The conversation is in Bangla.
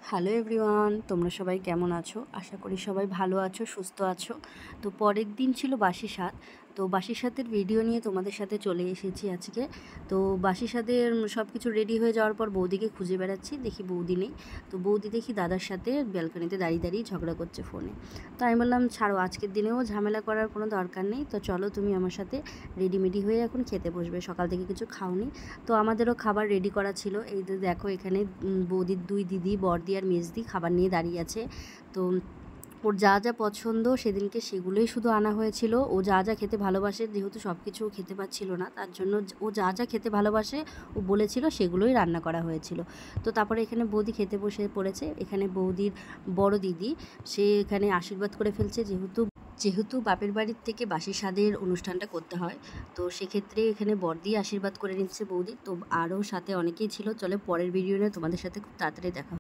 হ্যালো এভরিওয়ান, তোমরা সবাই কেমন আছো? আশা করি সবাই ভালো আছো, সুস্থ আছো। তো পরের দিন ছিল বাসি সাধ। তো বাসি সাধের ভিডিও নিয়ে তোমাদের সাথে চলে এসেছি আজকে। তো বাসি সাধের সব কিছু রেডি হয়ে যাওয়ার পর বৌদিকে খুঁজে বেড়াচ্ছি, দেখি বৌদি নেই। তো বৌদি দেখি দাদার সাথে ব্যালকনিতে দাঁড়িয়ে দাঁড়িয়ে ঝগড়া করছে ফোনে। তো আমি বললাম ছাড়ো, আজকের দিনেও ঝামেলা করার কোনো দরকার নেই। তো চলো তুমি আমার সাথে রেডিমেডি হয়ে এখন খেতে বসবে, সকাল থেকে কিছু খাওনি। তো আমাদেরও খাবার রেডি করা ছিল। এই যে দেখো এখানে বৌদির দুই দিদি, বড়দি আর মেজদি খাবার নিয়ে দাঁড়িয়ে আছে। তো ওর যা যা পছন্দ সেদিনকে সেগুলোই শুধু আনা হয়েছিল। ও যা যা খেতে ভালোবাসে, যেহেতু সব কিছু খেতে পাচ্ছিল না, তার জন্য ও যা যা খেতে ভালোবাসে ও বলেছিল সেগুলোই রান্না করা হয়েছিল। তো তারপরে এখানে বৌদি খেতে বসে পড়েছে। এখানে বৌদির বড় দিদি, সে এখানে আশীর্বাদ করে ফেলছে, যেহেতু যেহেতু বাপের বাড়ির থেকে বাসি সাধের অনুষ্ঠানটা করতে হয়। তো সেক্ষেত্রে এখানে বড়দি আশীর্বাদ করে নিচ্ছে বৌদি। তো আরও সাথে অনেকেই ছিল। চলে পরের ভিডিও নিয়ে তোমাদের সাথে খুব তাড়াতাড়ি দেখা